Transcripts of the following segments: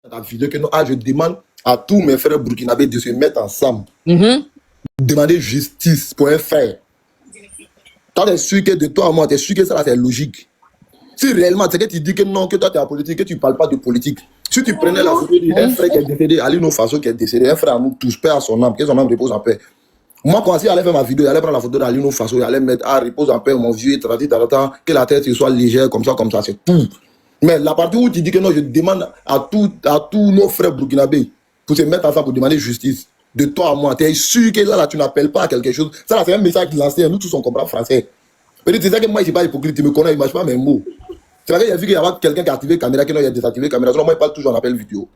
la vidéo que non, je demande à tous mes frères burkinabés de se mettre ensemble. Demander justice pour un frère. Toi, tu es sûr que de toi à moi, tu es sûr que ça, c'est logique. Si réellement, c'est que tu dis que non, que toi, tu es en politique, que tu ne parles pas de politique. Si tu prenais la photo d'un frère qui est décédé, Alino Faso qui est décédé, un frère à nous tous, paix à son âme, que son âme repose en paix. Moi, quand j'allais faire ma vidéo, j'allais prendre la photo d'Alino Faso, j'allais mettre, repose en paix, mon vieux, que la tête soit légère, comme ça, c'est tout. Mais la partie où tu dis que non, je demande à tous nos frères burkinabés pour se mettre ensemble pour demander justice. De toi à moi, tu es sûr que là, tu n'appelles pas à quelque chose. Ça, c'est un message lancé, nous tous on comprend français. Peut-être c'est ça que moi, je ne suis pas hypocrite, tu me connais, je ne marche pas mes mots. C'est vrai qu'il y a vu qu'il y avait quelqu'un qui a activé la caméra, qui a désactivé la caméra. Sinon, moi, je parle toujours en appel vidéo.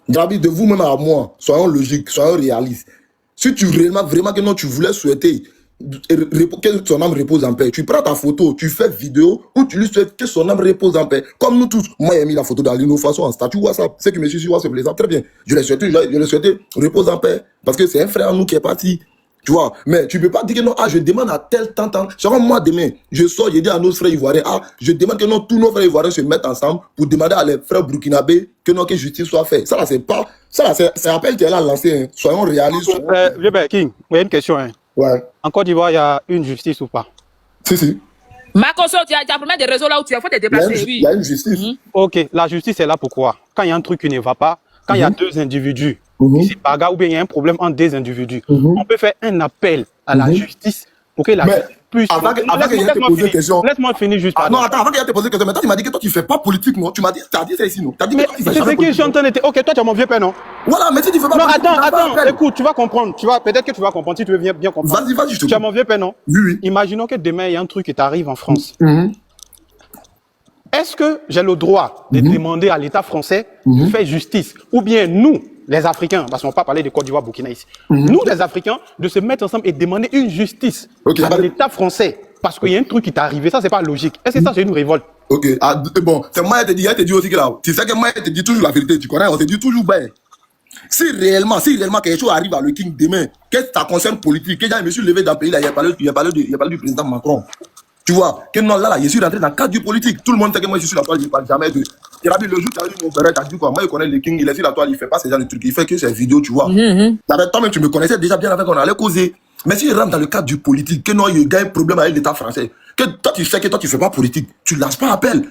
Drabi, de vous-même à moi, soyons logiques, soyons réalistes. Si tu réellement, vraiment que non, tu voulais souhaiter que son âme repose en paix, tu prends ta photo, tu fais vidéo où tu lui souhaites que son âme repose en paix. Comme nous tous, moi j'ai mis la photo d'Alino Faso en statut WhatsApp. Ceux qui me suivent sur WhatsApp, les très bien. Je l'ai souhaité repose en paix. Parce que c'est un frère à nous qui est parti. Tu vois, mais tu ne peux pas dire que non, je demande à tel temps. Genre moi demain, je sors, je dis à nos frères ivoiriens, je demande que non, tous nos frères ivoiriens se mettent ensemble pour demander à les frères burkinabés que non, que justice soit faite. Ça là, c'est pas, ça là, c'est un appel qu'elle a lancé. Hein. Soyons réalistes. King, il y a une question. Hein. Ouais. En Côte d'Ivoire, il y a une justice ou pas? Si. Makoso, tu as promis des réseaux là où tu as fait te déplacer. Il y a une justice. Ok, la justice est là pourquoi? Quand il y a un truc qui ne va pas, quand il y a deux individus, qui se bagarrent ou bien il y a un problème entre des individus, on peut faire un appel à la justice pour que la justice puisse... Avant qu'il te pose une question... Laisse-moi finir juste. Non, attends, avant qu'il te pose une question, maintenant tu m'as dit que toi tu ne fais pas politique, non? Tu m'as dit, tu as dit ça ici, non? Tu as dit que toi tu fais jamais politique. C'est ce que j'entends. Ok, toi tu as mon vieux père, non? Voilà, mais si tu ne fais pas politique... Non, attends, écoute, tu vas comprendre. Peut-être que tu vas comprendre, si tu veux bien comprendre. Vas-y, je te... Tu as mon vieux père, non? Oui. Imaginons que demain il y a un truc qui t'arrive en France. Est-ce que j'ai le droit de demander à l'État français de faire justice? Ou bien nous, les Africains, parce qu'on ne va pas parler de Côte d'Ivoire, Burkina ici, nous, les Africains, de se mettre ensemble et demander une justice à l'État français? Parce qu'il y a un truc qui t'est arrivé, ça, c'est pas logique. Est-ce que ça, c'est une révolte? Ok, bon, c'est moi, elle te dit aussi que là, tu sais que moi, elle te dit toujours la vérité, tu connais, on te dit toujours, ben, si réellement quelque chose arrive à le King demain, que ça concerne politique, que je me suis levé dans le pays, là, il a parlé du président Macron. Tu vois, que non, là, je suis rentré dans le cadre du politique. Tout le monde sait que moi, je suis sur la toile, je ne parle jamais de... Le jour où tu as dit mon frère, tu as dit quoi? Moi, il connaît le King, il est sur la toile, il ne fait pas ce genre de trucs, il fait que ses vidéos, tu vois. Toi-même, tu me connaissais déjà bien avant qu'on allait causer. Mais si il rentre dans le cadre du politique, que non, il y a un problème avec l'État français, que toi, tu sais que toi, tu ne fais pas politique, tu ne lances pas appel.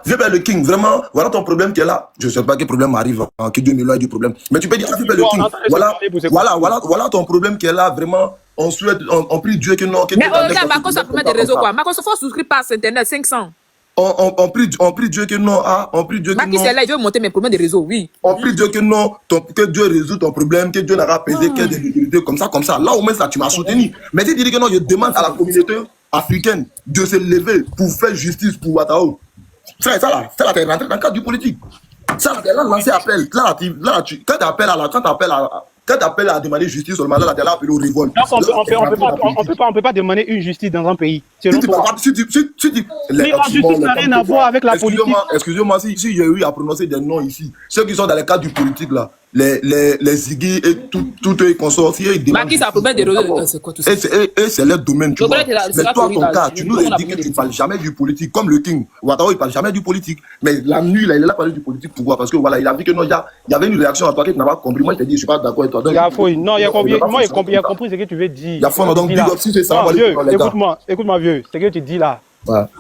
Viens vers le King, vraiment, voilà ton problème qui est là. Je ne sais pas quel problème arrive, que Dieu me loin du problème. Mais tu peux dire, viens vers le King, voilà ton problème qui est là, vraiment. On prie Dieu que non. Mais regarde, Marco, ça promet des réseaux, quoi. Marco, il faut souscrire par Internet, 500. On prie Dieu que non. On prie Dieu que non. Qui c'est là, il veut monter mes problèmes de réseau, oui. On prie Dieu que non, que Dieu résout ton problème, que Dieu n'aura apaisé que des difficultés comme ça. Là, au moins, ça, tu m'as soutenu. Mais si tu dis que non, je demande à la communauté africaine de se lever pour faire justice pour Ouattara. Ça là, t'es rentré dans le cadre du politique. Ça là, t'es là, lancé appel. Quand tu appelles à demander justice, seulement là, tu es là appelé aux révoltes. On peut pas demander une justice dans un pays. La justice n'a rien à voir avec la politique. Excusez-moi, si j'ai eu à prononcer des noms ici, ceux qui sont dans le cadre du politique, là, les Ziggy et tout eux consorts, ils demandent... Qui ça promet des réseaux, c'est quoi tout ça? Et c'est leur domaine, tu vois. Mais toi, ton cas, tu nous as dit que tu ne parles jamais du politique, comme le King. Ouattara, il ne parle jamais du politique. Mais la nuit, là, il a parlé du politique. Pourquoi? Parce que voilà, il a dit que non, il y avait une réaction à toi que tu n'as pas compris. Moi, je t'ai dit, je ne suis pas d'accord avec toi. Non, il a compris ce que tu veux dire. Il y a fond, donc, si c'est ça, écoute-moi, vieux, ce que tu dis là.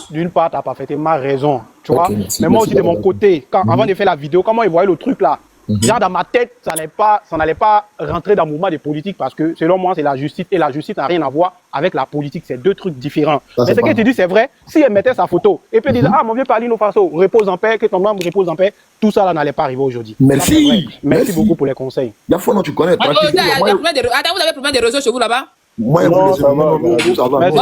D'une part, tu as parfaitement raison. Tu vois? Mais moi aussi, de mon côté, avant de faire la vidéo, comment ils voyaient le truc là? Déjà dans ma tête, ça n'allait pas rentrer dans le mouvement des politiques parce que selon moi, c'est la justice et la justice n'a rien à voir avec la politique. C'est deux trucs différents. Mais ce que tu dis, c'est vrai. Si elle mettait sa photo et puis elle disait, mon vieux Alino Faso, repose en paix, que ton âme repose en paix, tout ça là n'allait pas arriver aujourd'hui. Merci beaucoup pour les conseils. Il y a non, tu connais. Attends, vous avez problème de réseau chez vous là-bas? Moi, ça va.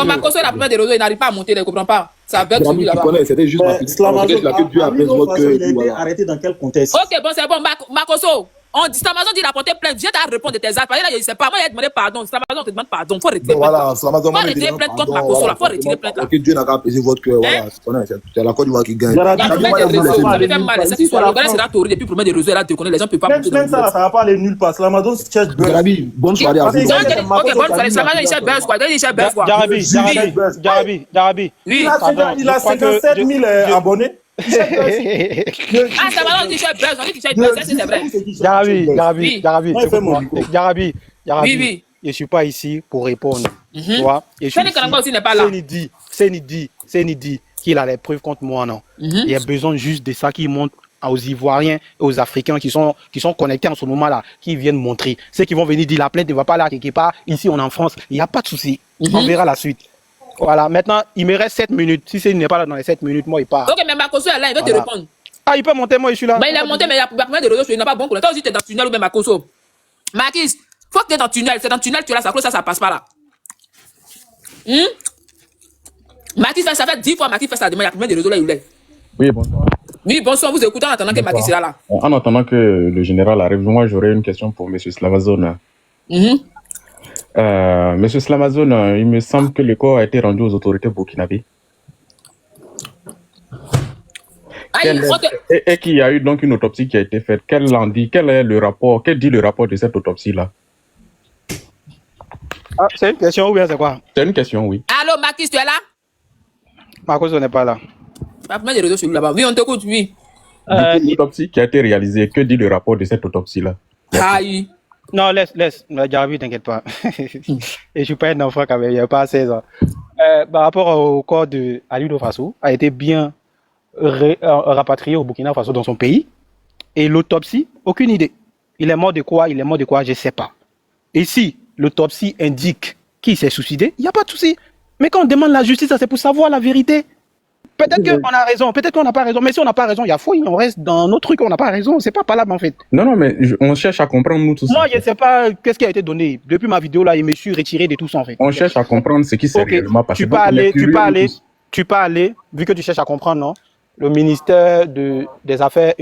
Makoso, il a problème de réseau, il n'arrive pas à monter, il ne comprend pas. Ça va celui là-bas. C'était juste ma petite il a été arrêté dans quel contexte? Ok, bon, c'est bon. Makoso, Amazon dit d'apporter plainte. Viens à répondre de tes actes. Je ne sais pas. Moi, il a demandé pardon. Amazon te demande pardon. Il faut retirer plainte. Voilà, faut retirer plainte contre Makoso. Il faut retirer plainte là. Que Dieu n'a pas apaisé votre cœur. Voilà, c'est la Côte d'Ivoire qui gagne. Il y a problème de réseau. Ça me fait mal. C'est qui soit le gars, c'est la théorie. Depuis problème de réseau, là, tu connais, les gens ne peuvent pas monter. Même ça, ça ne va pas aller nulle part. Amazon cherche Grabi, bonne soirée à vous. Ok, bonne soirée. Amazon, il cherche buzz, quoi. Il cherche buzz, quoi. Jarabi. Il a 57 000 abonnés. Ah, ça va, on dit tu buzz, on dit tu buzz, c'est vrai. Jarabi, Oui, oui. je suis pas ici pour répondre. Tu vois? Aussi n'est pas là. C'est dit qu'il a les preuves contre moi, non? Il y a besoin juste de ça qui montre aux Ivoiriens et aux Africains qui sont connectés en ce moment-là, qui viennent montrer. Ceux qui vont venir dire la plainte ne va pas là quelque part, ici on est en France, il n'y a pas de souci. On verra la suite. Voilà, maintenant, il me reste 7 minutes. Si il n'est pas là dans les 7 minutes, moi, il part. Ok, mais Makoso est là, il va te répondre. Ah, il peut monter, moi, je suis là. Mais il a monté, mais il a pas de réseau, il n'a pas bon pour toi aussi, tu es dans le tunnel ou même Makoso. Marquis, faut que tu es dans le tunnel. C'est dans le tunnel, tu es là, ça passe pas là. Marquis, ça fait 10 fois Marquis fait ça demain, il y a combien de réseaux là, il est. Oui, bonsoir. Oui, bonsoir, vous écoutez en attendant que Marquis sera là. En attendant que le général arrive, moi, j'aurais une question pour M. Slamazone. Monsieur Slamazone, il me semble que le corps a été rendu aux autorités burkinabées. Et qu'il y a eu donc une autopsie qui a été faite. Quel est le rapport? Quel dit le rapport de cette autopsie-là? Ah, c'est une question ou bien c'est quoi? C'est une question, oui. Allô, Marquis, tu es là? Marcos n'est pas là. Pas des réseaux sur là-bas. Oui, on t'écoute, oui. L'autopsie qui a été réalisée, que dit le rapport de cette autopsie-là? Aïe. Non, laisse. Jarabi, t'inquiète pas. Et je suis pas un enfant quand même, il n'y a pas 16 ans. Par rapport au corps de Aliou Faso, a été bien rapatrié au Burkina Faso dans son pays. Et l'autopsie, aucune idée. Il est mort de quoi, je ne sais pas. Et si l'autopsie indique qu'il s'est suicidé, il n'y a pas de souci. Mais quand on demande la justice, c'est pour savoir la vérité. Peut-être qu'on a raison, peut-être qu'on n'a pas raison. Mais si on n'a pas raison, il y a fouille, on reste dans nos trucs, on n'a pas raison. C'est pas là, en fait. Non, mais on cherche à comprendre nous tous. Moi, je ne sais pas qu'est-ce qui a été donné. Depuis ma vidéo, là, je me suis retiré de tout ça, en fait. On cherche à comprendre ce qui s'est réellement passé. Tu peux aller, vu que tu cherches à comprendre, non? Le ministère des Affaires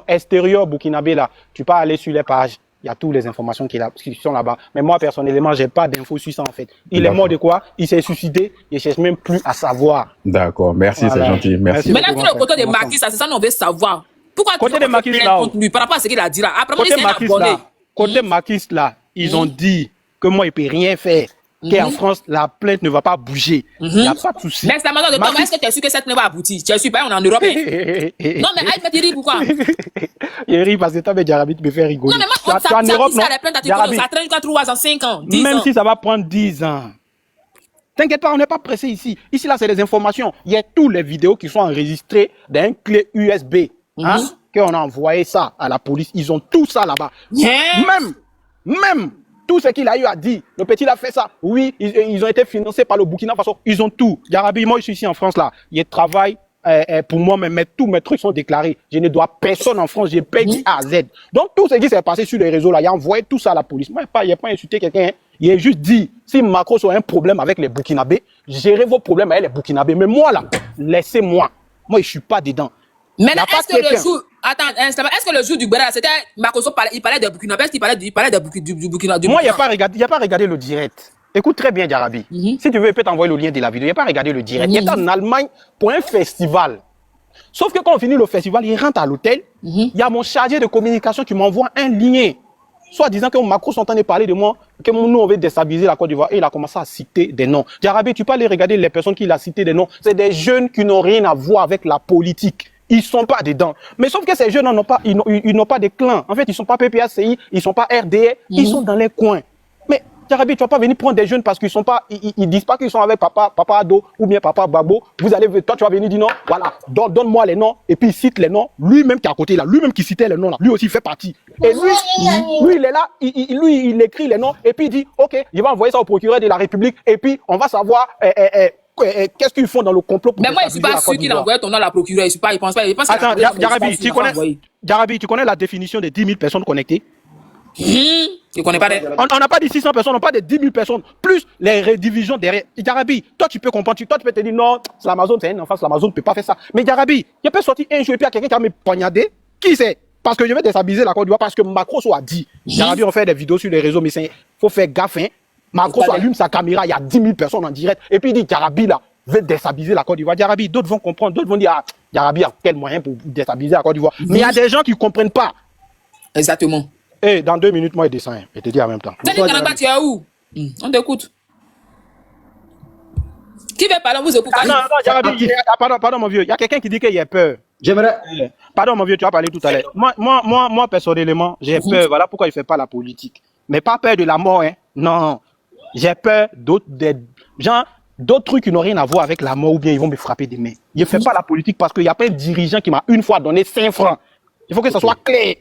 extérieures burkinabé, là, tu peux aller sur les pages. Il y a toutes les informations qui sont là-bas. Mais moi, personnellement, je n'ai pas d'infos sur ça, en fait. Il est mort de quoi? Il s'est suicidé. Je ne cherche même plus à savoir. D'accord, merci, voilà. C'est gentil. Merci. Mais là, sur le côté de Marquis, c'est ça, on veut savoir. Pourquoi côté de Marquis, là, par rapport à ce qu'il a dit là? Après, côté Marquis, là, ils ont dit que moi, il ne peut rien faire. Qu'en France, la plainte ne va pas bouger. Il n'y a pas de souci. Mais c'est maintenant de toi, est-ce que tu es sûr que cette plainte va aboutir? Tu es sûr, pas, on est en Europe. Non, mais Aïe, tu ris pourquoi? Il rit parce que toi, Jarabi, tu me fais rigoler. Non, mais moi, ça en Europe, non? Ça traîne jusqu'à 3 ans, 5 ans, 10 ans. Même si ça va prendre 10 ans. T'inquiète pas, on n'est pas pressé ici. Ici, là, c'est des informations. Il y a toutes les vidéos qui sont enregistrées d'un clé USB. Qu'on a envoyé ça à la police. Ils ont tout ça là-bas. Même. Tout ce qu'il a eu à dire, le petit a fait ça. Oui, ils ont été financés par le Burkina Faso. Ils ont tout. Jarabi, moi je suis ici en France là. Je travaille pour moi, mais tous mes trucs sont déclarés. Je ne dois personne en France. Je paye A à Z. Donc tout ce qui s'est passé sur les réseaux là, il a envoyé tout ça à la police. Moi, il n'a pas insulté quelqu'un. Hein. Il a juste dit, si Macron a un problème avec les Burkinabés, gérez vos problèmes avec les Burkinabés. Mais moi là, laissez-moi. Moi, je ne suis pas dedans. Mais est-ce que le jour... Attends, est-ce que le jour du Béra, c'était Makoso, il parlait de Burkina, est-ce qu'il parlait du Burkina? Moi, il n'y a pas regardé le direct. Écoute très bien, Jarabi. Si tu veux, il peut t'envoyer le lien de la vidéo. Il n'y a pas regardé le direct. Il est en Allemagne pour un festival. Sauf que quand on finit le festival, il rentre à l'hôtel. Il y a mon chargé de communication qui m'envoie un lien. Soit disant que Macron sont en train de parler de moi, que nous, on veut déstabiliser la Côte d'Ivoire. Et il a commencé à citer des noms. Jarabi, tu peux aller regarder les personnes qu'il a cité des noms. C'est des jeunes qui n'ont rien à voir avec la politique. Ils sont pas dedans. Mais sauf que ces jeunes n'ont pas de clans. En fait, ils sont pas PPACI, ils sont pas RDR, ils sont dans les coins. Mais Jarabi, tu vas pas venir prendre des jeunes parce qu'ils sont pas, ils disent pas qu'ils sont avec papa Ado ou bien papa Babo. Toi, tu vas venir dire non, voilà, donne-moi les noms et puis il cite les noms. Lui-même qui est à côté là, lui-même qui citait les noms là, lui aussi fait partie. Et lui, il est là, il écrit les noms et puis il dit, ok, je vais envoyer ça au procureur de la République et puis on va savoir. Qu'est-ce qu'ils font dans le complot pour... Mais moi, je ne suis pas sûr qu'il envoie ton nom à la procureure. Il pense pas. Attends, Jarabi, tu connais la définition des 10 000 personnes connectées? Tu connais pas on n'a pas dit 600 personnes, on n'a pas de 10 000 personnes. Plus les redivisions derrière. Jarabi, toi, tu peux comprendre. Toi, tu peux te dire non, l'Amazon, c'est un enfant, l'Amazon ne peut pas faire ça. Mais Jarabi, il peut sortir un jour et puis il y a quelqu'un qui va me poignarder. Qui c'est? Parce que je vais déstabiliser la Côte d'Ivoire, parce que Macron a dit. Jarabi, on fait des vidéos sur les réseaux, mais il faut faire gaffe. Macron allume sa caméra, il y a 10 000 personnes en direct. Et puis il dit, Jarabi, là, veut déstabiliser la Côte d'Ivoire. Jarabi, d'autres vont comprendre, d'autres vont dire, ah, Jarabi a quel moyen pour déstabiliser la Côte d'Ivoire. Mais il y a des gens qui ne comprennent pas. Exactement. Et dans 2 minutes, moi, il descend. Je te dis en même temps. Tu es où? On t'écoute. Qui veut parler, on vous écoute. Non, Jarabi, pardon, mon vieux. Il y a quelqu'un qui dit qu'il y a peur. J'aimerais. Pardon, mon vieux, tu as parlé tout à l'heure. Moi, personnellement, j'ai peur. Voilà pourquoi je ne fais pas la politique. Mais pas peur de la mort, hein. Non. J'ai peur d'autres trucs qui n'ont rien à voir avec la mort ou bien ils vont me frapper des mains. Je ne fais pas la politique parce qu'il n'y a pas un dirigeant qui m'a une fois donné 5 francs. Il faut que ça soit clair.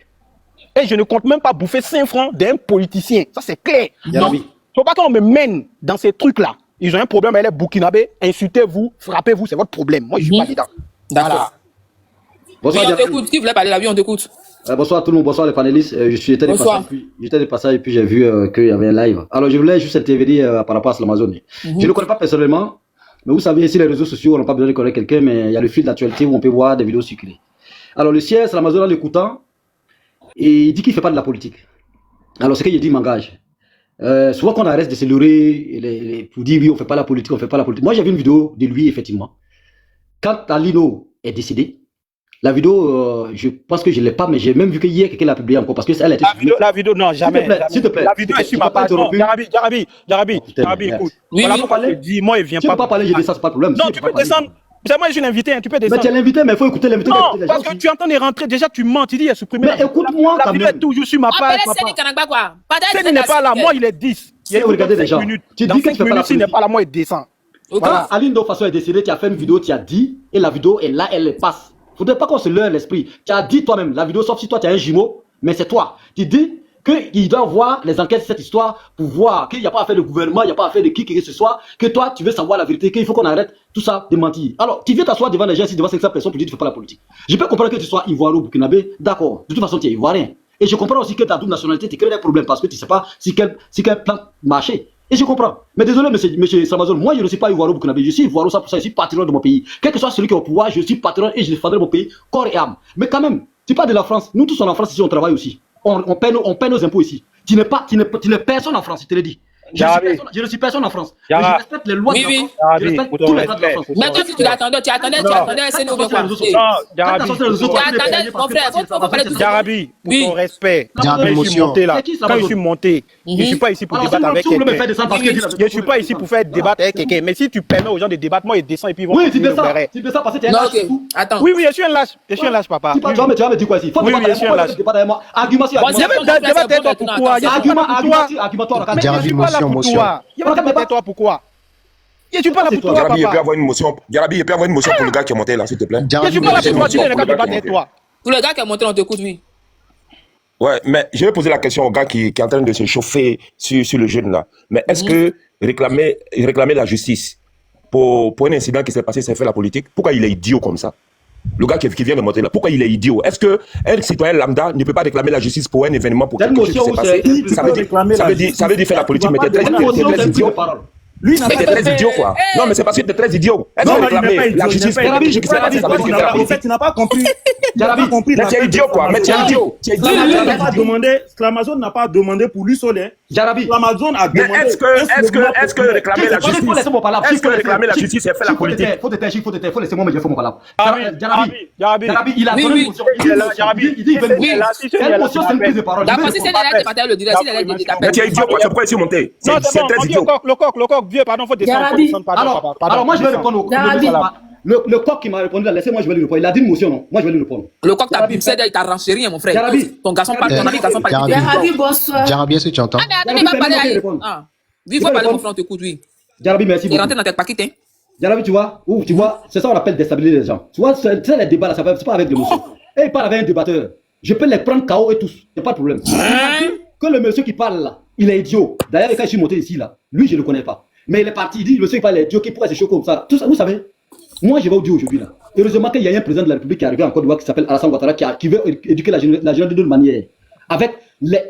Et je ne compte même pas bouffer 5 francs d'un politicien. Ça, c'est clair. Donc, il ne faut pas qu'on me mène dans ces trucs-là. Ils ont un problème avec les Burkinabés. Insultez-vous, frappez-vous, c'est votre problème. Moi, je ne suis pas dedans. D'accord. Bonsoir, oui, on t'écoute. Qui voulait parler là? Oui, on t'écoute. Bonsoir tout le monde, bonsoir les panélistes. J'étais de passage et puis j'ai vu qu'il y avait un live. Alors je voulais juste intervenir par rapport à l'Amazon. Je ne le connais pas personnellement, mais vous savez, ici les réseaux sociaux, on n'a pas besoin de connaître quelqu'un, mais il y a le fil d'actualité où on peut voir des vidéos circuler. Alors le siège, l'Amazon en l'écoutant, et il dit qu'il ne fait pas de la politique. Alors ce qu'il dit m'engage. Souvent qu'on arrête de se leurrer pour dire oui, on ne fait pas la politique, on ne fait pas la politique. Moi j'ai vu une vidéo de lui, effectivement. Quand Alino est décédé, la vidéo, je pense que je ne l'ai pas, mais j'ai même vu qu'hier quelqu'un l'a publié encore parce que elle a été. La vidéo, non, jamais. S'il te plaît. La vidéo est sur ma page. Jarabi, écoute. Oui, voilà pourquoi je dis, moi, il vient pas. Tu ne peux pas parler, je descends, c'est pas de problème. Non, tu peux descendre. Moi, je suis l'invité, tu peux descendre. Mais tu es l'invité, mais il faut écouter l'invité. Non, parce que tu es en train de rentrer. Déjà, tu mens, tu dis, il a supprimé. Mais écoute-moi, la vidéo est toujours sur ma page. Séni n'est pas là, moi, il est 10. Il regardez les gens. Tu dis que tu fais pas la politique. Il n'est pas là, moi, il descend. Quand Aline de façon est décédée, tu as fait une vidéo, tu as dit, et la vidéo est là, elle passe. Faudrait pas qu'on se leurre l'esprit. Tu as dit toi-même, la vidéo, sauf si toi tu as un jumeau, mais c'est toi. Tu dis qu'il doit voir les enquêtes de cette histoire pour voir qu'il n'y a pas affaire de gouvernement, il n'y a pas affaire de qui que ce soit, que toi tu veux savoir la vérité, qu'il faut qu'on arrête tout ça de mentir. Alors, tu viens t'asseoir devant les gens, devant 500 personnes pour dire que tu ne fais pas la politique. Je peux comprendre que tu sois ivoirien ou burkinabé, d'accord. De toute façon, tu es ivoirien. Et je comprends aussi que ta double nationalité te crée des problèmes parce que tu ne sais pas si quel plan marcher. Et je comprends. Mais désolé, monsieur Samazon, moi je ne suis pas ivoirien ou burkinabé, je suis ivoirien, ça pour ça, je suis patriote de mon pays. Quel que soit celui qui est au pouvoir, je suis patriote et je défendrai mon pays corps et âme. Mais quand même, tu parles de la France, nous tous en France ici, on travaille aussi. On paie nos impôts ici. Tu n'es personne en France, je te l'ai dit. Je ne suis personne en France. Je respecte les lois de la France. Je respecte tous les lois de la France. Mais toi, si tu l'attendais, c'est nous. Jarabi, pour ton respect. Quand je suis monté, je ne suis pas ici pour débattre avec quelqu'un. Je ne suis pas ici pour faire débattre avec quelqu'un. Mais si tu permets aux gens de débattre, moi, ils descendent et puis ils vont. Oui, tu descends parce que tu es un lâche. Attends. Oui, je suis un lâche. Je suis un lâche, papa. Tu vas me dire quoi ici? Oui, je suis un lâche. Argument sur toi. Pourquoi? Je suis pas là pour toi, Jarabi, il papa. peut avoir une motion. Jarabi, il peut avoir une motion pour le gars qui est monté là, s'il te plaît. Je suis pas là pour toi, tu n'es pas débattre avec toi. Pour le gars qui est monté, on t'écoute, oui. Ouais, mais je vais poser la question au gars qui est en train de se chauffer sur le jeune là. Mais est-ce que réclamer la justice pour un incident qui s'est passé, c'est faire la politique? Pourquoi il est idiot comme ça? Le gars qui vient de monter là, pourquoi il est idiot? Est-ce qu'un citoyen lambda ne peut pas réclamer la justice pour un événement, pour quelque chose qui s'est passé? Ça veut dire faire la politique, mais t'es très idiot. Lui, il est très idiot, quoi. Non, mais c'est parce que tu es très idiot. Est-ce que réclamer la justice? Jarabi, je ne sais pas si ça veut dire faire la politique. Tu n'as pas compris. Mais tu es idiot, quoi. Mais tu es idiot. L'Amazon n'a pas demandé pour lui seul. Jarabi. L'Amazon a Mais demandé. est-ce que réclamer la justice? Est-ce que réclamer la justice, c'est faire la politique? Faut laisser moi me dire, faut mon palabre. Jarabi, il a donné une motion. Il dit, quelle motion, c'est une prise de parole. D'accord, si c'est l'air de parler le direct, si c'est l'air de taper. Mais tu es idiot, quoi. C'est pourquoi ici monter. C'est très idiot. Le coq, vieux, pardon, faut descendre. Alors, moi, je vais répondre au le coq qui m'a répondu là, laissez-moi, je vais lui répondre. Il a dit une motion, non? Moi, je vais lui répondre. Le coq t'a pipé, il t'a renchéri, mon frère. Ton garçon parle, ton ami garçon parle. Jarabi, bonsoir. Jarabi, est-ce que tu entends? Ah, mais il va parler à lui. Oui, il faut parler, mon frère, on t'écoute, oui. Jarabi, merci beaucoup. Il est rentré dans tes paquets, hein. Jarabi, tu vois, c'est ça qu'on appelle déstabiliser les gens. Tu vois, c'est les débats là, c'est pas avec des motions. Et il parle avec un débatteur. Je peux les prendre KO et tous, c'est pas de problème. Que le monsieur qui parle là, il est idiot. D'ailleurs, quand je suis monté ici là, lui, je ne le connais pas. Mais il est parti, il dit, le monsieur qui parle est idiot, qui pourrait se choquer comme ça. Tout ça, vous savez, moi, je vais vous dire aujourd'hui là. Heureusement qu'il y a un président de la République qui est arrivé en Côte d'Ivoire qui s'appelle Alassane Ouattara qui veut éduquer la jeunesse de deux manières. Avec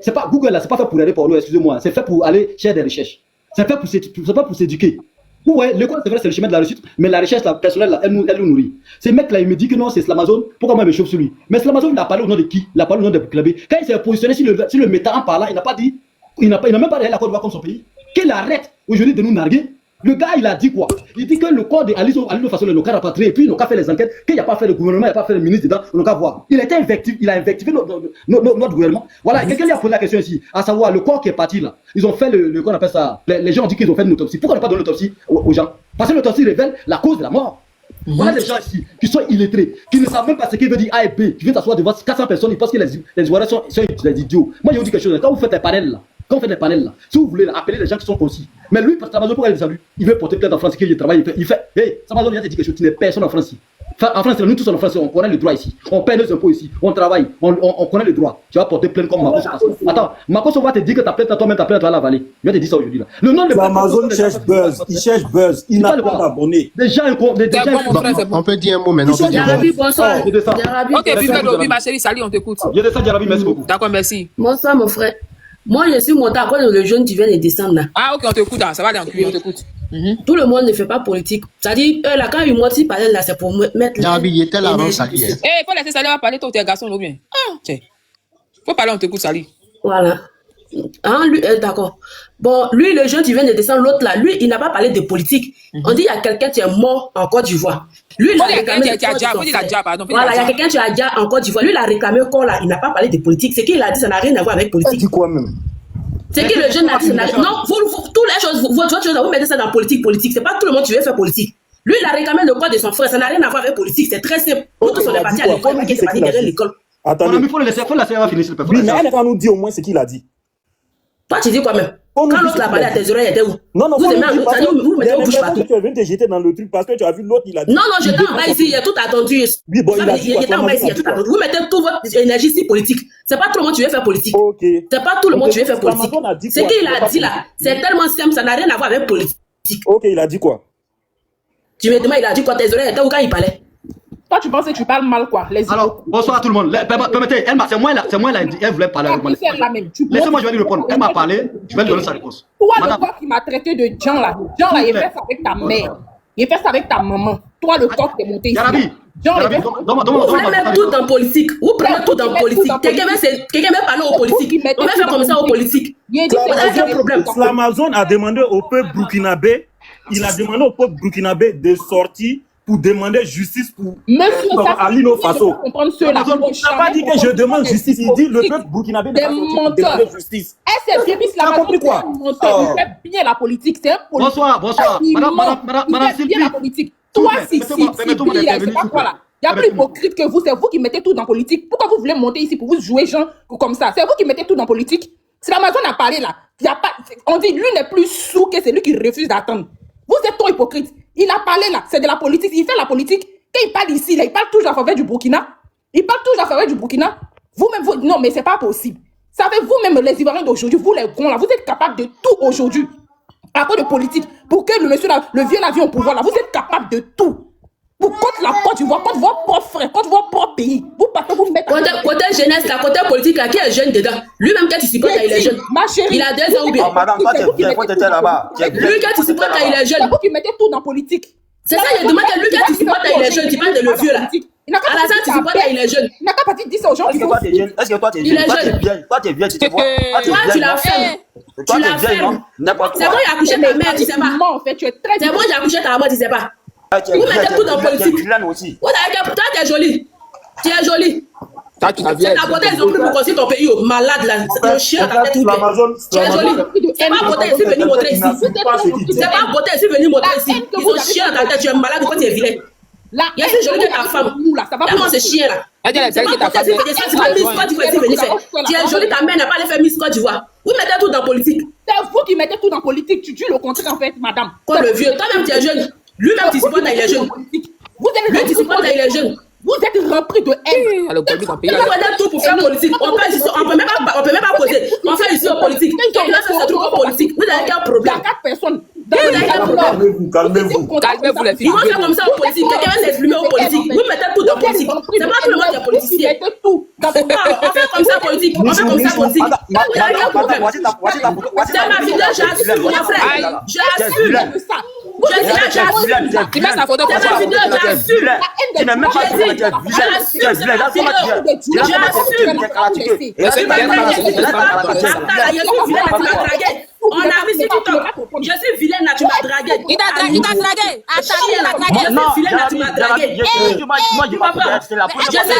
c'est pas Google là, c'est pas fait pour aller pour nous, excusez-moi, c'est fait pour aller chercher des recherches. C'est pas pour s'éduquer. Ouais, l'école c'est vrai, c'est le chemin de la réussite, mais la recherche personnelle là, elle nous nourrit. Ces mecs là, il me dit que non, c'est l'Amazon, pourquoi moi je me chauffe sur lui? Mais l'Amazon, il a parlé au nom de qui? Il a parlé au nom de Burkinabé. Quand il s'est positionné sur le mettant en parlant, il n'a pas dit, il n'a même pas dit la Côte d'Ivoire comme son pays. Qu'il arrête aujourd'hui de nous narguer. Le gars, il a dit quoi? Il dit que le corps de Alice Faso, le cas rapatrié, et puis ils n'ont qu'à faire les enquêtes, qu'il n'y a pas fait le gouvernement, il n'y a pas fait le ministre dedans, on n'a qu'à voir. Il a invectivé notre gouvernement. Voilà, quelqu'un lui a posé la question ici, à savoir le corps qui est parti là. Ils ont fait le qu'on appelle ça. Les gens ont dit qu'ils ont fait une autopsie. Pourquoi on n'a pas donné l'autopsie aux gens? Parce que l'autopsie révèle la cause de la mort. Voilà des gens ici qui sont illettrés, qui ne savent même pas ce qu'il veut dire A et B, qui viennent s'asseoir devant 400 personnes, ils pensent que les Ivoiriens sont des idiots. Moi, je vous dis quelque chose, quand vous faites les panels là, si vous voulez appeler les gens qui sont concis. Mais lui, Samazon, pourquoi il est salut? Il veut porter plainte en France, il travaille, il fait. Hey, Samazon, il a dit quelque chose, tu n'es personne en France ici. En France, nous tous en France, on connaît le droit ici. On paie nos impôts ici, on travaille, on connaît le droit. Tu vas porter plainte comme Makoso. Attends, Makoso va te dire que ta plainte à toi-même, ta plainte à la vallée. Il va te dire ça aujourd'hui là. Le nom de Amazon cherche buzz, il n'a pas d'abonnés. Des gens, on peut dire un mot maintenant. Jarabi, bonsoir. Ok, Bivelo, ma chérie, salut, on t'écoute. Je descends, Jarabi, merci beaucoup. D'accord, merci. Bonsoir, mon frère. Moi, je suis monté à cause de le jeune qui vient de descendre là. Ah, ok, on t'écoute, ça va aller en cuir, on t'écoute. Tout le monde ne fait pas politique. C'est-à-dire, là, quand ils m'ont dit parler là, c'est pour mettre. Jarabi, il était là avant Sali. Eh, faut laisser Sali parler, toi, t'es un garçon, ou bien. Ah, tiens. Faut parler, on t'écoute, Sali. Voilà. Hein, lui, d'accord. Bon, lui, le jeune qui vient de descendre, l'autre là, lui, il n'a pas parlé de politique. On dit, il y a quelqu'un qui est mort en Côte d'Ivoire. Lui, il a réclamé. Voilà, il y a quelqu'un qui a déjà en Côte d'Ivoire. Lui, il a réclamé corps là, il n'a pas parlé de politique. C'est qu'il a dit, ça n'a rien à voir avec politique. Il dit quoi même? C'est que le jeune a dit, non, toutes les choses, votre chose, vous mettez ça dans politique. C'est pas tout le monde qui veut faire politique. Lui, il a réclamé le corps de son frère, ça n'a rien à voir avec politique. C'est très simple. Nous tous, on est partis à l'école, il est parti derrière l'école. Attendez. Il faut le laisser finir, s'il te plaît. Oui, mais elle va nous dire au moins ce qu'il a dit. Toi, tu dis quoi même? Quand l'autre l'a parlé à tes oreilles, il était où? Non, vous mettez vos bouches partout. Tu viens te jeter dans le truc parce que tu as vu l'autre, il a dit. Non, j'étais en bas ici, il a tout attendu. Oui, bon, il a dit. Il était en bas ici, il a tout attendu. Vous mettez toute votre énergie ici politique. C'est pas tout le monde qui veut faire politique. Ok. C'est pas tout le monde qui veut faire politique. Ce qu'il a dit là, c'est tellement simple, ça n'a rien à voir avec politique. Ok, il a dit quoi? Tu me demandes, il a dit quoi? Tes oreilles étaient où quand il parlait? Toi, tu penses que tu parles mal, quoi. Alors, bonsoir à tout le monde. Permettez, c'est moi, elle voulait parler avec moi. Laissez-moi, je vais lui répondre. Elle m'a parlé, je vais lui donner sa réponse. Toi, le corps qui m'a traité de Jean, là, il fait ça avec ta mère. Il fait ça avec ta maman. Toi, le corps qui est monté ici. Jarabi, vous voulez mettre tout dans politique. Vous prenez tout dans politique. Quelqu'un veut parler aux politiques. On va faire comme ça aux politiques. Vous avez un problème. Amazon a demandé au peuple burkinabé, de sortir pour demander justice pour Alino Faso. Il n'a pas dit que je demande justice, il dit le peuple burkinabé de demander justice. Tu as compris quoi? Il fait bien la politique, c'est un politique. Bonsoir. Madame Sylvie. Bien la politique. Toi, si, c'est pas quoi là? Il y a plus hypocrite que vous, c'est vous qui mettez tout dans politique. Pourquoi vous voulez monter ici pour vous jouer gens comme ça? C'est vous qui mettez tout dans politique. Si l'Amazon a parlé là, on dit lui n'est plus sous que c'est lui qui refuse d'attendre. Vous êtes trop hypocrite. Il a parlé là, c'est de la politique. Il fait la politique. Quand il parle ici, là, il parle toujours en faveur du Burkina. Vous-même, non, mais c'est pas possible. Savez vous-même, les Ivoiriens d'aujourd'hui, vous les grands là, vous êtes capables de tout aujourd'hui. À cause de politique. Pour que le monsieur là, le vieux là vienne au pouvoir là, vous êtes capables de tout. Pour contre la Côte d'Ivoire, contre vos propres frères, contre vos propres pays. Vous partez, vous mettez. Côté jeunesse, là, côté politique, là, qui est jeune dedans? Lui-même, quand il s'y porte, il est jeune. Ma chérie. Il a 2 ans ou bien. Madame, toi, tu es là-bas. Lui, quand il s'y porte, il est jeune. C'est vous qui mettez tout dans politique. C'est ça, il demande à lui, quand il s'y porte, il est jeune. Tu parles de le vieux, là. À la salle, tu s'y porte, il est jeune. Il n'a qu'à partir de dire ça aux gens. Est-ce que toi, tu es jeune? Toi, tu es vieille, tu te vois. Toi, tu la fermes. Tu la fermes. C'est bon, il a accouché ta mère, tu sais pas. C'est bon, j'ai accouché ta mère, tu sais pas. Vous mettez tout dans politique. Toi, tu es jolie. Tu es jolie. C'est ta beauté, ils ont pris pour construire ton pays, malade là. C'est un chien dans ta tête. Tu es jolie. C'est pas beauté ici, venir montrer ici. C'est pas beauté ici, venir montrer ici. Ils ont chien dans ta tête, tu es malade quand tu es vilain. Là, il y a ces jolis que ta femme. Comment c'est chien là? C'est pas beauté ici, c'est pas Miss Côte d'Ivoire ici, venir faire. Tu es jolie, ta mère n'a pas allé faire Miss Côte d'Ivoire. Vous mettez tout dans politique. C'est vous qui mettez tout dans politique. Tu dis le contraire en fait, madame. Quoi le vieux? Toi-même, tu es jeune. Lui-même, tu supportes, il est jeune. Lui, tu supportes, il est jeune. Vous êtes remplis de haine. On va tout pour faire politique. On peut même pas poser. On fait ici en politique. On va faire ce truc en politique. Vous avez quel problème? Il y a 4 personnes. Calmez-vous les filles. Ils vont faire comme ça en politique. Quelqu'un va s'exprimer en politique. Vous mettez tout en politique. C'est pas tout le monde qui est politicien. On fait comme ça en politique. On fait comme ça en politique. Vous avez quel problème? C'est ma vidéo, j'assume, mon frère. J'assume. Tu mets sa photo pour ça. J'assume. Tu n'as même pas dit que tu es vilain. J'assume. On a vu sur TikTok. Je suis vilaine là, tu m'as dragué. Il t'a dragué. Attends, il t'a dragué. Je suis vilaine là, tu m'as dragué. Je suis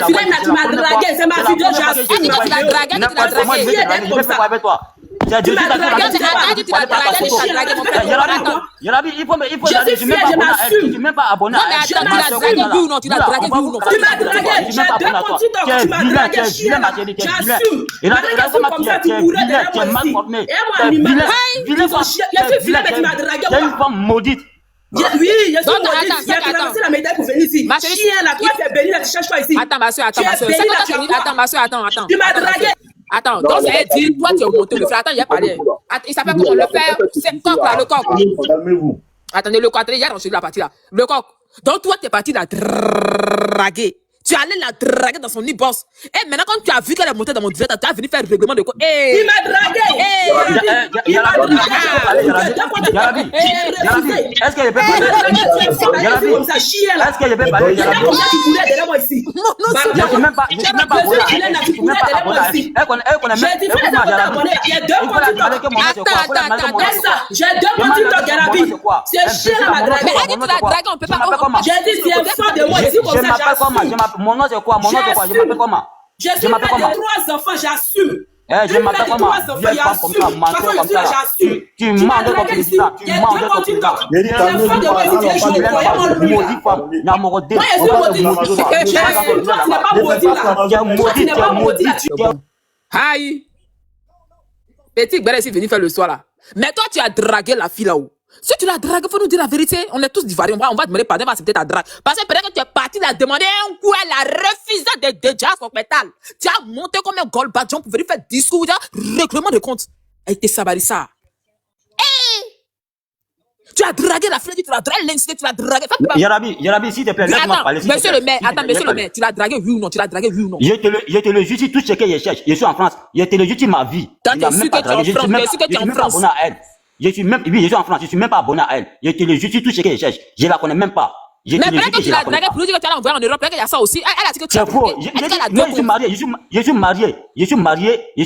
vilaine là, tu m'as dragué. C'est ma vidéo, j'assume. Tu l'as dragué. Je vais faire avec toi. Tu m'as dragué, mon frère. Yarabi, il faut je suis fière, je m'assume. Je suis même pas abonné à elle. Tu l'as dragué, oui ou non? Tu l'as dragué, oui ou non? Tu m'as dragué, j'ai 2 comptes TikTok. Tu m'as dragué, chien là. J'assume. Et là, comme ça, tu pourrais derrière moi aussi. Et moi, animal. Je suis vilain, mais tu m'as dragué. Tu es une femme maudite. Oui, je suis maudite. Il y a qui ramassé la médaille pour venir ici. Chien là, toi, tu es béni là, tu cherches quoi ici? Attends, ma soeur, attends. Attends. Tu m'as dragué. Attends, donc ça veut dire, toi tu es monté le frère. Attends, il y a parlé. Il s'appelle comment le faire? C'est le coq là, le coq. Calmez-vous. Attendez, le coq, il y a ensuite la partie là. Le coq. Donc toi, tu es parti la draguer. Tu allais la draguer dans son e-boss. Et maintenant, quand tu as vu qu'elle est montée dans mon direct, tu as venu faire le règlement de quoi? Il m'a dragué. Est-ce que je peux parler? Est-ce que je peux parler? Je suis même pas j'ai 2 comptes TikTok, Yarabi. C'est chien là, ma drague. Mais elle dit tu l'as dragué, on peut pas. J'ai dit, c'est un fan de moi ici comme ça, j'assume. Mon nom c'est quoi? Mon nom c'est quoi? Je m'appelle comment? Je suis mère de 3 enfants, j'assume. Je m'appelle comment? Vieille femme comme ça, menteur comme ça. Tu mens de ton président. Tu mens de ton président. Maudit femme. N'a maudit. Aïe. Petit Béré est venu faire le soir là. Mais toi, tu as dragué la fille là-haut. Si tu l'as dragué, il faut nous dire la vérité. On est tous divariés. On va demander pardon, on va accepter ta drague. Parce que peut-être que tu es parti la demander un coup, elle a refusé de déjà son métal. Tu as monté comme un gold badjon pour venir faire discours, règlement de compte. Elle était sabarissa. Tu as dragué la fille, tu l'as dragué l'incité, tu l'as dragué. Yarabi, s'il te plaît, laisse-moi parler. Monsieur le maire, tu l'as dragué oui ou non? Tu l'as dragué oui ou non? Je te le juge, tout ce que je cherche. Je suis en France. Je te le juge ma vie. Quand tu es sûr que tu es en France, je suis en France, je suis même pas abonné à elle. Je te le juge, tout ce que je cherche. Je la connais même pas. Mais peut-être que tu l'as dragué pour dire que tu allais envoyer en Europe, peut-être qu'il y a ça aussi. Elle a dit que tu c'est faux. Je suis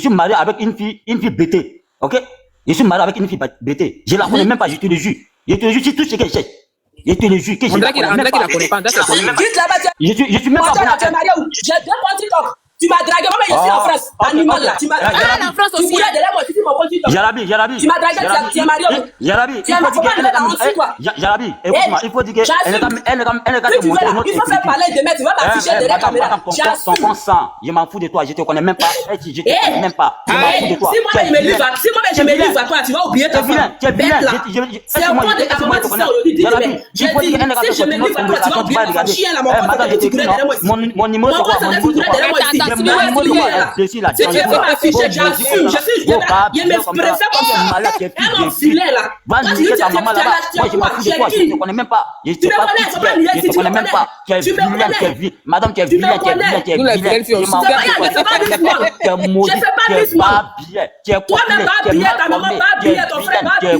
marié avec une fille BT. Ok? Je suis marié avec une fille BT. Je la connais même pas, je te le juge. Je te le juge, tout ce que je cherche. Je te le jure que je ne la connais pas. Je suis même pas abonné à elle. J'ai 2 comptes TikTok. Tu m'as dragué, moi je suis en France. Animal là, tu m'as dragué. En France aussi. Tu voulais derrière moi, tu dis mon compte TikTok. Yarabi. Tu m'as dragué, tu es marié. Yarabi, il faut dire qu'elle Yarabi, écoute-moi, il faut dire qu'elle est te montrer notre. Il faut faire parler de mettre, tu vas m'afficher derrière la caméra. Ton consent, je m'en fous de toi, je te connais même pas. Je te connais même pas. Je m'en fous de toi. Si moi je me livre à toi, tu vas oublier ta femme. Tu es vilain. C'est un point de ta maman qui sort aujourd'hui. J'ai dit, si je me livre à toi, tu vas oublier ta femme. Chien là, mon pote, tu courais derrière moi ici. Mon numéro c'est quoi? Mon numéro c'est quoi? Si tu veux m'afficher, j'assume. Je me préfère comme ça. Elle m'a filé là. Va niquer ta maman là-bas. Moi je m'en fous de toi, je te connais même pas. Je te connais même pas. Tu es vilain, tu es vilain. Madame, tu es vilain, tu es vilain, tu es vilain. Je m'en fous de toi. Tu es maudit, tu es pas bien. Tu es toi même pas bien, ta maman pas bien, ton frère pas bien.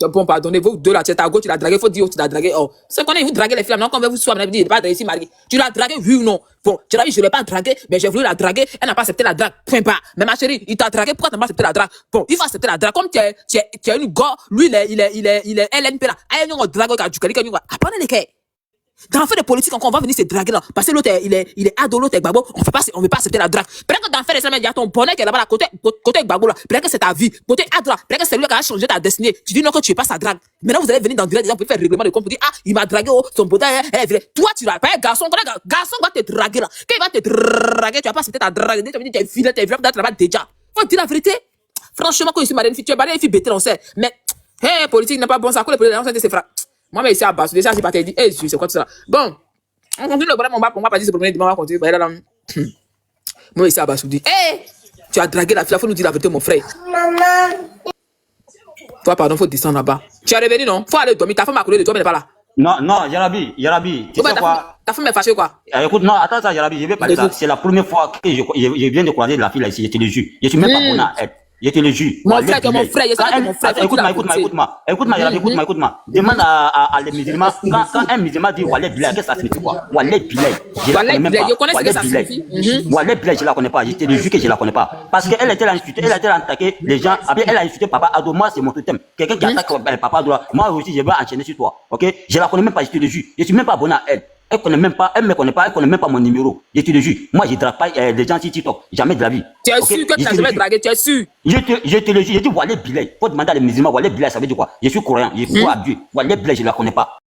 Bon, pardonnez-vous deux là, tu es à gauche, tu l'as dragué, faut dire où tu l'as dragué. Oh, c'est qu'on est, vous draguez les filles, non, quand vous soyez, vous dites, pas ici, Marie. Tu l'as dragué, oui ou non? Bon, tu l'as dit, je l'ai pas dragué, mais j'ai voulu la draguer, elle n'a pas accepté la drague, point pas. Mais ma chérie, il t'a dragué, pourquoi tu n'as pas accepté la drague? Bon, il faut accepter la drague, comme tu es une go, lui, il est LNP là. Aïe, on drague, du quelqu'un, apprenez les quais. Dans le fait de politique, on va venir se draguer là. Parce que l'autre, il est ado, l'autre est gbagbo. On veut pas accepter la drague. Peut-être que dans le fait de ça, il y a ton bonnet qui est là-bas, là, côté gbagbo là. Peut-être que c'est ta vie. Côté ado là. Peut-être que c'est lui qui a changé ta destinée. Tu dis non que tu es pas sa drague. Maintenant, vous allez venir dans le direct, vous pouvez faire règlement de compte pour dire, ah, il m'a dragué, oh, son bonnet, elle est vraie. Toi, tu l'as pas, garçon va te draguer là. Quand il va te draguer, tu vas pas accepter ta drague. Tu vas dire, t'es vilain, peut-être là-bas déjà. Faut dire la vérité. Franchement, quand je suis marié une fille, tu es marié une fille bêtée, on sait. Mais, hey, politique n'est pas bon, ça coule, c'est frère. Moi, mais ici à Bassou, déjà, j'ai pas te dit, hey, c'est quoi tout ça? Bon. On continue le problème, on va pas dire ce problème, on va continuer. Moi, ici à Bassoudi. Hé! Tu as dragué la fille, il faut nous dire la vérité, mon frère. Maman! Toi, pardon, faut descendre là-bas. Tu es revenu, non? Faut aller dormir. Ta femme a coulé de toi, mais elle n'est pas là. Non, Yarabi. Tu sais quoi? Ta femme est fâchée, quoi? Écoute, non, attends, Yarabi, je vais parler de ça. C'est la première fois que je viens de croiser la fille là ici, je te le jure. Je suis même pas abonné à elle. Je te le jure. Mon frère, mon frère, écoute-moi. Demande à les musulmans, quand un musulman dit Wallet Bilay, qu'est-ce que ça signifie quoi? Wallet Bilay. Je la connais même pas. Je connais ce que ça signifie. Wallet Bilay, je la connais pas. Je te le jure que je la connais pas. Parce qu'elle était insultée, elle a été attaquée les gens. Après, elle a insulté Papa Ado. Moi, c'est mon totem. Quelqu'un qui attaque Papa Ado, moi aussi, je vais enchaîner sur toi. Ok? Je la connais même pas, je te le jure. Je suis même pas abonné à elle. Elle connaît même pas, elle me connaît pas, elle connaît même pas mon numéro. Je te le jure. Moi, je drague pas les gens sur TikTok. Jamais de la vie. Tu es sûr que tu n'as jamais dragué, tu es sûr? Je te le jure. Je dis Wallet Bilay. Faut demander à les musulmans, Wallet Bilay, ça veut dire quoi? Je suis coréen, je crois à Dieu. Wallet Bilay, je la connais pas.